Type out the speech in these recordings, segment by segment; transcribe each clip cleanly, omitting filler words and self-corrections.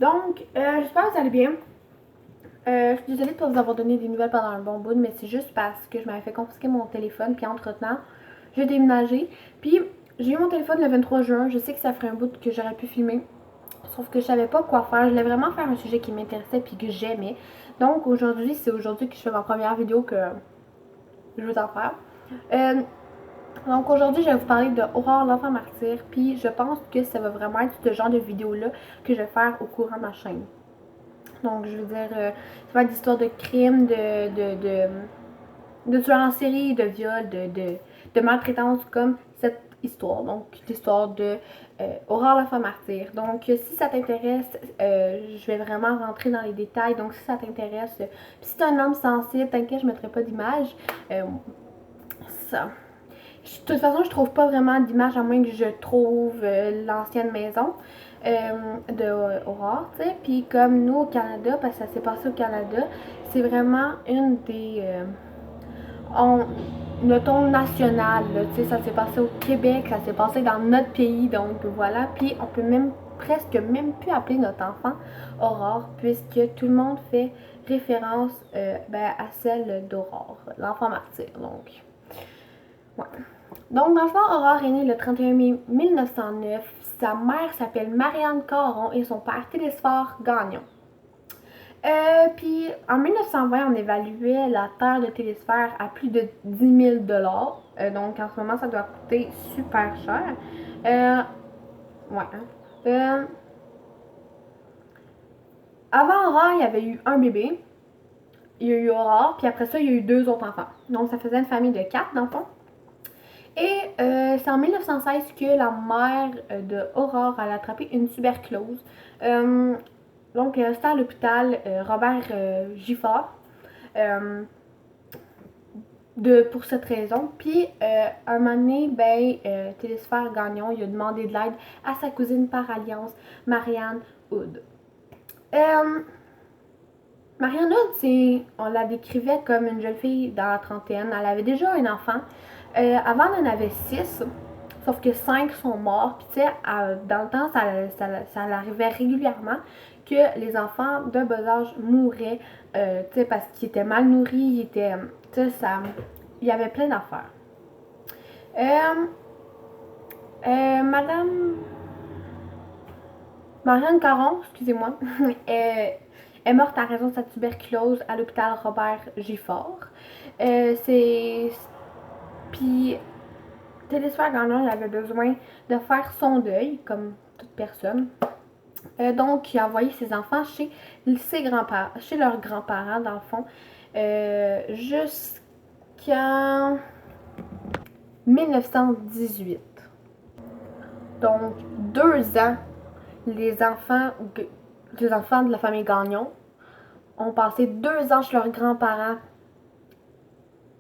Donc, j'espère que vous allez bien. Je suis désolée de ne pas vous avoir donné des nouvelles pendant un bon bout, mais c'est juste parce que je m'avais fait confisquer mon téléphone, puis entre-temps, j'ai déménagé. Puis, j'ai eu mon téléphone le 23 juin. Je sais que ça ferait un bout que j'aurais pu filmer, sauf que je savais pas quoi faire. Je voulais vraiment faire un sujet qui m'intéressait puis que j'aimais. Donc, aujourd'hui, c'est aujourd'hui que je fais ma première vidéo que je veux en faire. Donc aujourd'hui, je vais vous parler de Aurore l'enfant martyr, puis je pense que ça va vraiment être ce genre de vidéo-là que je vais faire au courant de ma chaîne. Donc je veux dire, ça va être d'histoires de crimes, de tueurs en série, de viols, de maltraitance comme cette histoire. Donc l'histoire de Aurore l'enfant martyr. Donc si ça t'intéresse, je vais vraiment rentrer dans les détails. Donc si ça t'intéresse, si t'es un homme sensible, t'inquiète, je ne mettrai pas d'image. Ça. De toute façon, je trouve pas vraiment d'image à moins que je trouve l'ancienne maison de Aurore, tu sais. Puis comme nous au Canada, parce que ça s'est passé au Canada, c'est vraiment une des notons national, tu sais, ça s'est passé au Québec, ça s'est passé dans notre pays, donc voilà. Puis on peut même presque même plus appeler notre enfant Aurore, puisque tout le monde fait référence à celle d'Aurore, l'enfant martyr, donc. Ouais. Donc, dans le fond, Aurore est née le 31 mai 1909. Sa mère s'appelle Marianne Caron et son père Télésphore Gagnon. Puis, en 1920, on évaluait la terre de Télésphore à plus de 10 000 donc, en ce moment, ça doit coûter super cher. Ouais. Avant Aurore, il y avait eu un bébé. Il y a eu Aurore, puis après ça, il y a eu 2 autres enfants. Donc, ça faisait une famille de 4 enfants. Et c'est en 1916 que la mère de Aurore a attrapé une tuberculose. Donc, c'était à l'hôpital Robert Gifford pour cette raison. Puis, un moment donné, Télésphore Gagnon, il a demandé de l'aide à sa cousine par alliance, Marianne Hood. Marianne Hood, on la décrivait comme une jeune fille dans la trentaine. Elle avait déjà un enfant. Avant, elle en avait 6, sauf que 5 sont morts. Puis, tu sais, dans le temps, ça arrivait régulièrement que les enfants de bas âge mouraient, tu sais, parce qu'ils étaient mal nourris, tu sais, il y avait plein d'affaires. Madame Marianne Caron, excusez-moi, est morte en raison de sa tuberculose à l'hôpital Robert Gifford. Puis, Télésphore Gagnon avait besoin de faire son deuil, comme toute personne. Donc, il a envoyé ses enfants chez leurs grands-parents, dans le fond, jusqu'en 1918. Donc, 2 ans, les enfants de la famille Gagnon ont passé 2 ans chez leurs grands-parents.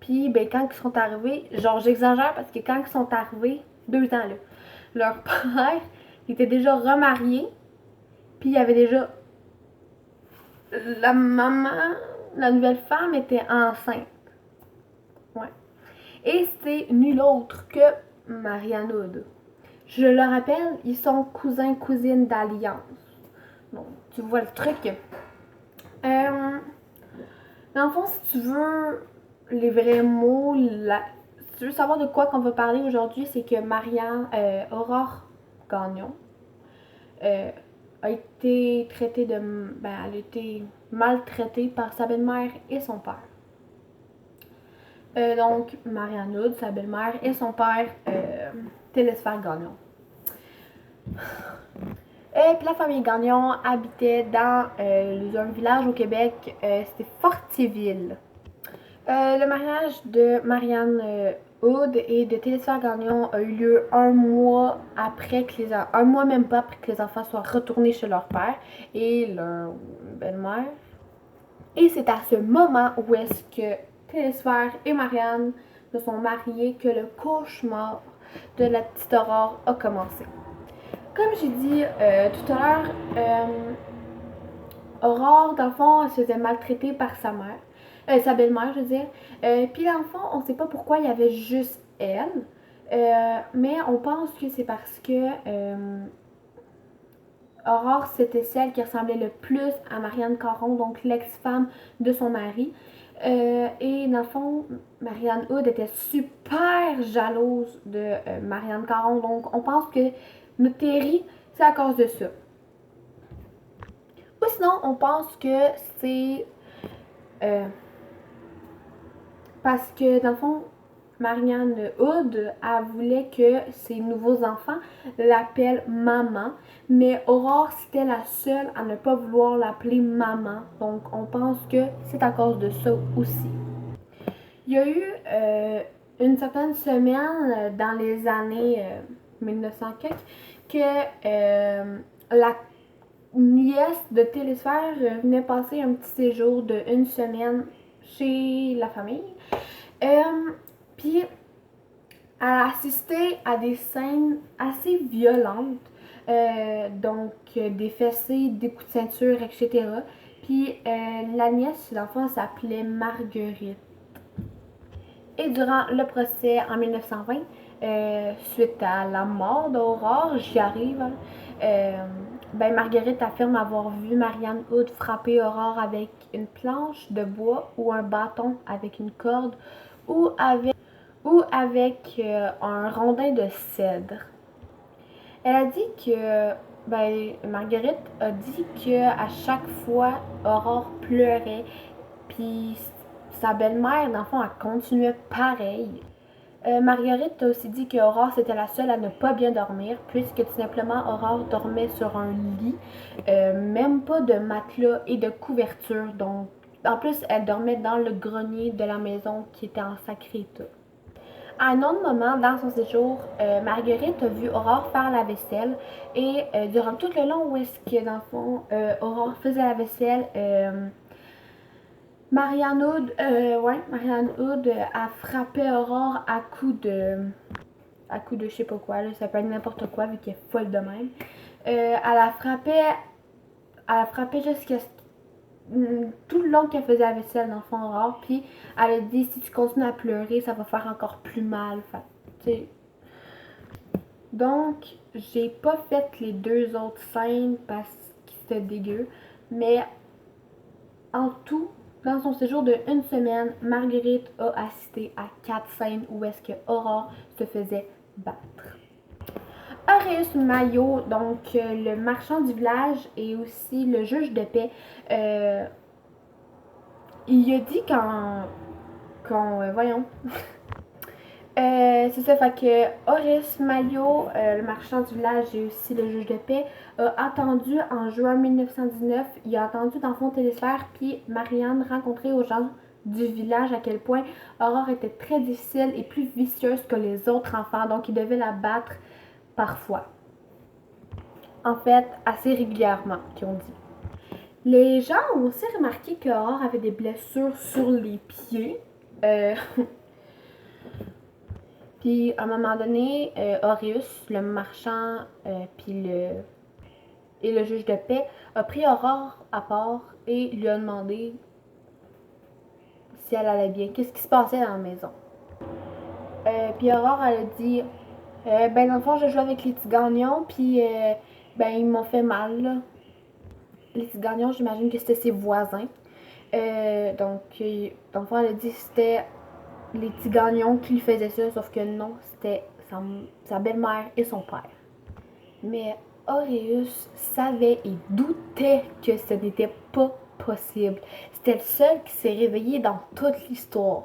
Puis, quand ils sont arrivés, genre j'exagère parce que quand ils sont arrivés, 2 ans là, leur père était déjà remarié, puis il y avait déjà la maman, la nouvelle femme était enceinte. Ouais. Et c'est nul autre que Marianne Hood. Je le rappelle, ils sont cousins-cousines d'alliance. Donc, tu vois le truc. Dans le fond, si tu veux les vrais mots, si tu veux savoir de quoi qu'on va parler aujourd'hui, c'est que Aurore Gagnon, a été traitée elle a été maltraitée par sa belle-mère et son père. Donc, Marianne Hood, sa belle-mère, et son père, Télésphore Gagnon. Puis la famille Gagnon habitait dans un village au Québec, c'était Fortierville. Le mariage de Marianne Hood et de Télésphore Gagnon a eu lieu un mois même pas après que les enfants soient retournés chez leur père et leur belle-mère. Et c'est à ce moment où est-ce que Télésphore et Marianne se sont mariés que le cauchemar de la petite Aurore a commencé. Comme j'ai dit tout à l'heure, Aurore, dans le fond, elle se faisait maltraiter par sa mère. Sa belle-mère, je veux dire. Puis dans le fond, on sait pas pourquoi il y avait juste elle. Mais on pense que c'est parce que Aurore, c'était celle qui ressemblait le plus à Marianne Caron, donc l'ex-femme de son mari. Et dans le fond, Marianne Hood était super jalouse de Marianne Caron, donc on pense que notre théorie, c'est à cause de ça. Ou sinon, on pense que c'est parce que dans le fond, Marianne Hood, elle voulait que ses nouveaux enfants l'appellent maman, mais Aurore, c'était la seule à ne pas vouloir l'appeler maman. Donc, on pense que c'est à cause de ça aussi. Il y a eu une certaine semaine dans les années 1900 que la nièce de Télésphère venait passer un petit séjour de une semaine chez la famille. Puis, elle a assisté à des scènes assez violentes, donc des fessées, des coups de ceinture, etc. Puis, la nièce, l'enfant s'appelait Marguerite. Et durant le procès en 1920, suite à la mort d'Aurore, j'y arrive, Marguerite affirme avoir vu Marianne Hood frapper Aurore avec une planche de bois ou un bâton avec une corde ou avec un rondin de cèdre. Elle a dit que, Marguerite a dit que à chaque fois Aurore pleurait, puis sa belle-mère, dans le fond, elle continuait pareil. Marguerite a aussi dit qu'Aurore c'était la seule à ne pas bien dormir, puisque tout simplement Aurore dormait sur un lit, même pas de matelas et de couverture. Donc, en plus, elle dormait dans le grenier de la maison qui était en sacré état. À un autre moment, dans son séjour, Marguerite a vu Aurore faire la vaisselle et durant tout le long où est-ce que, dans le fond, Aurore faisait la vaisselle, Marianne Hood a frappé Aurore à coups de je sais pas quoi, là, ça peut être n'importe quoi vu qu'elle est folle de même. Elle a frappé jusqu'à tout le long qu'elle faisait la vaisselle dans le fond Aurore, puis elle a dit si tu continues à pleurer, ça va faire encore plus mal. Fait, donc, j'ai pas fait les deux autres scènes parce que c'était dégueu, mais en tout, dans son séjour de une semaine, Marguerite a assisté à 4 scènes où est-ce que Aurore se faisait battre. Auréus Maillot, donc le marchand du village et aussi le juge de paix, il a dit voyons. C'est ça, fait que Horace Maillot, le marchand du village et aussi le juge de paix, a attendu en juin 1919. Il a attendu dans le fond Télésphère, puis Marianne rencontrer aux gens du village à quel point Aurore était très difficile et plus vicieuse que les autres enfants, donc il devait la battre parfois. En fait, assez régulièrement, qui ont dit. Les gens ont aussi remarqué qu'Aurore avait des blessures sur les pieds. Puis à un moment donné, Auréus, le marchand, et le juge de paix, a pris Aurore à part et lui a demandé si elle allait bien, qu'est-ce qui se passait dans la maison. Puis Aurore, elle a dit dans le fond, je joue avec les Tigagnons, puis ils m'ont fait mal, là. Les Tigagnons, j'imagine que c'était ses voisins. Donc, dans le fond, elle a dit que c'était les Tigagnons qui lui faisaient ça, sauf que non, c'était sa belle-mère et son père. Mais Auréus savait et doutait que ce n'était pas possible. C'était le seul qui s'est réveillé dans toute l'histoire.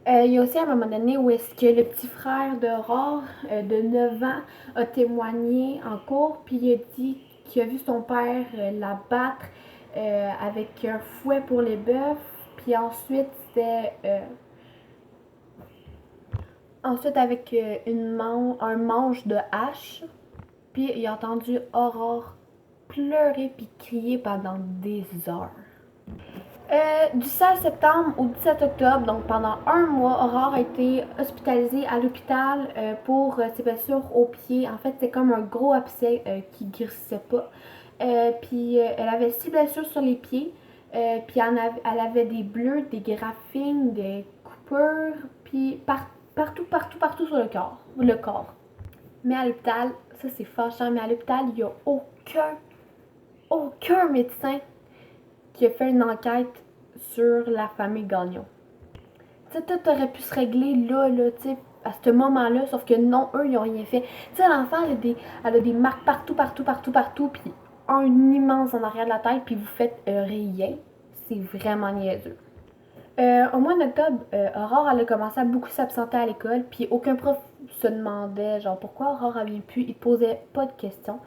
Il y a aussi un moment donné où est-ce que le petit frère d'Aurore, de 9 ans, a témoigné en cours, puis il a dit qu'il a vu son père la battre avec un fouet pour les bœufs, puis ensuite c'était avec un manche de hache, puis il a entendu Aurore pleurer puis crier pendant des heures. Du 16 septembre au 17 octobre, donc pendant un mois, Aurore a été hospitalisée à l'hôpital pour ses blessures aux pieds. En fait, c'est comme un gros abcès qui guérissait pas. Puis elle avait 6 blessures sur les pieds. Puis elle avait des bleus, des graphines, des coupures, puis partout sur le corps. Mais à l'hôpital, Ça, c'est fâchant, mais à l'hôpital, il n'y a aucun médecin qui a fait une enquête sur la famille Gagnon. Tu sais, tout aurait pu se régler là, tu sais, à ce moment-là, sauf que non, eux, ils n'ont rien fait. Tu sais, l'enfant, elle a des marques partout, puis un immense en arrière de la tête, puis vous faites rien. C'est vraiment niaiseux. Au mois d'octobre, Aurore, elle a commencé à beaucoup s'absenter à l'école, puis aucun prof se demandait, genre, pourquoi Aurore avait pu, il posait pas de questions.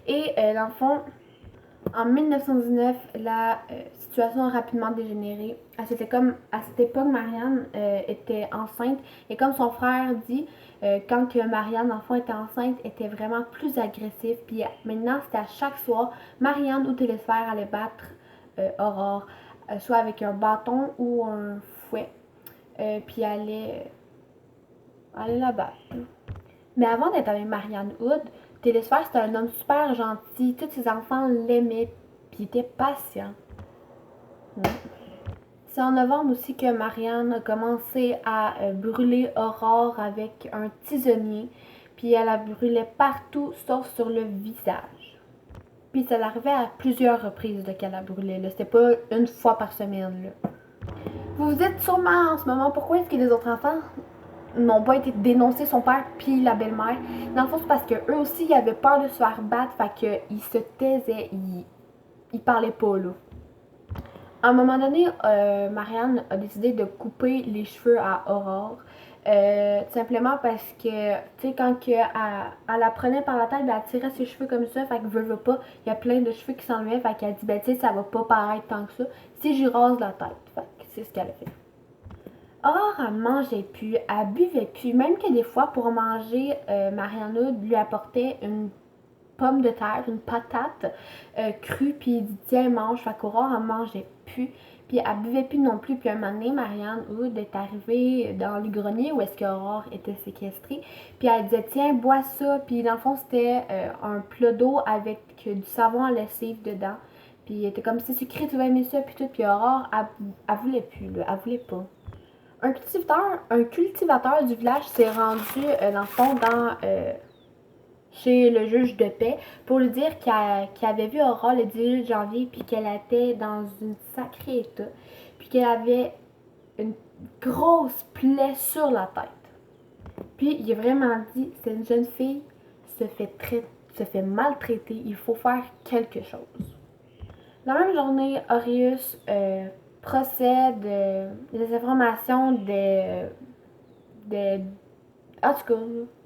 Et dans le fond, en 1919, la situation a rapidement dégénéré. À cette époque, Marianne était enceinte, et comme son frère dit, quand que Marianne, enfant, était enceinte, était vraiment plus agressive. Puis maintenant, c'était à chaque soir, Marianne ou Télésphère allait battre Aurore, soit avec un bâton ou un fouet, puis allait la battre. Mais avant d'être avec Marianne Hood, Télésphère, c'était un homme super gentil. Tous ses enfants l'aimaient, puis il était patient. C'est en novembre aussi que Marianne a commencé à brûler Aurore avec un tisonnier. Puis elle la brûlait partout, sauf sur le visage. Puis ça l'arrivait à plusieurs reprises qu'elle la brûlait. C'était pas une fois par semaine. Là. Vous vous dites sûrement en ce moment pourquoi est-ce que les autres enfants n'ont pas été dénoncés, son père puis la belle-mère. Dans le fond, c'est parce qu'eux aussi, ils avaient peur de se faire battre, fait qu'ils se taisaient, ils parlaient pas, là. À un moment donné, Marianne a décidé de couper les cheveux à Aurore. Tout simplement parce que, tu sais, quand elle la prenait par la tête, ben, elle tirait ses cheveux comme ça, fait que veut pas, il y a plein de cheveux qui s'enlevaient, fait qu'elle dit, ben, tu sais, ça va pas paraître tant que ça si j'y rase la tête. Fait que c'est ce qu'elle a fait. Aurore, elle mangeait plus, elle buvait plus, même que des fois, pour manger, Marianne lui apportait une pomme de terre, une patate crue, puis il dit tiens, mange. Fait qu'Aurore, elle mangeait plus, puis elle buvait plus non plus. Puis un moment donné, Marianne Hood est arrivée dans le grenier où est-ce qu'Aurore était séquestrée, puis elle disait tiens, bois ça. Puis dans le fond, c'était un plat d'eau avec du savon à lessive dedans. Puis elle était comme c'est sucré, tu vas aimer ça, puis tout. Puis Aurore, elle voulait plus, là, elle voulait pas. Un cultivateur du village s'est rendu, dans le fond, chez le juge de paix pour lui dire qu'il avait vu Aurore le 18 janvier puis qu'elle était dans une sacrée état puis qu'elle avait une grosse plaie sur la tête. Puis il a vraiment dit c'est une jeune fille se fait maltraiter, il faut faire quelque chose. La même journée, Aureus procède des informations en tout cas,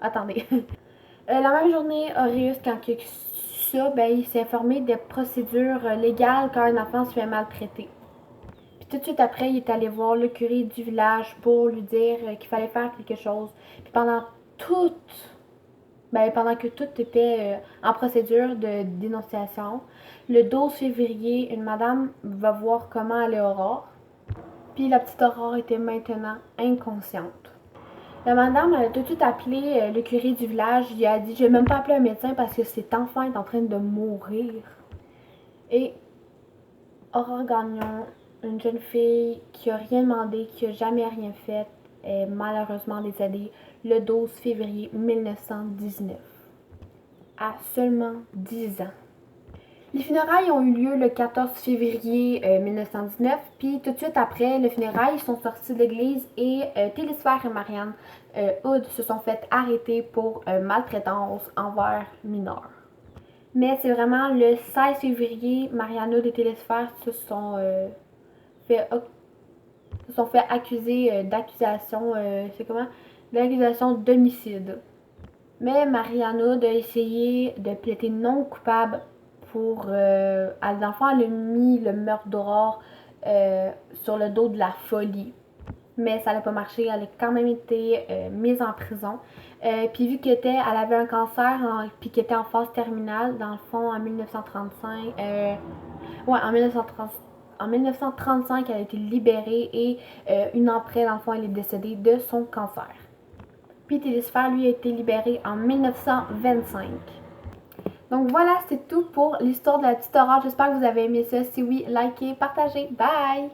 attendez. La même journée, Aureus, quand il a su ça, ben, il s'est informé des procédures légales quand un enfant se fait maltraiter. Puis tout de suite après, il est allé voir le curé du village pour lui dire qu'il fallait faire quelque chose. Puis pendant que tout était en procédure de dénonciation, le 12 février, une madame va voir comment allait Aurore. Puis la petite Aurore était maintenant inconsciente. La madame a tout de suite appelé le curé du village. Il a dit je vais même pas appeler un médecin parce que cet enfant est en train de mourir. Et Aurore Gagnon, une jeune fille qui a rien demandé, qui a jamais rien fait, est malheureusement décédée le 12 février 1919, à seulement 10 ans. Les funérailles ont eu lieu le 14 février 1919, puis tout de suite après les funérailles, ils sont sortis de l'église et Télésphère et Marianne Hood se sont fait arrêter pour maltraitance envers mineurs. Mais c'est vraiment le 16 février, Marianne Hood et Télésphère se sont fait accuser d'accusation, d'accusation d'homicide. Mais Marianne Hood a essayé de plaider non coupable pour... dans le fond, elle a mis le meurtre d'Aurore sur le dos de la folie. Mais ça n'a pas marché. Elle a quand même été mise en prison. Puis vu elle avait un cancer, puis qu'elle était en phase terminale, dans le fond, en 1935... en 1935, elle a été libérée et une an après, dans le fond, elle est décédée de son cancer. Puis Télésphère, lui, a été libéré en 1925. Donc voilà, c'est tout pour l'histoire de la petite Aurore. J'espère que vous avez aimé ça. Si oui, likez, partagez. Bye!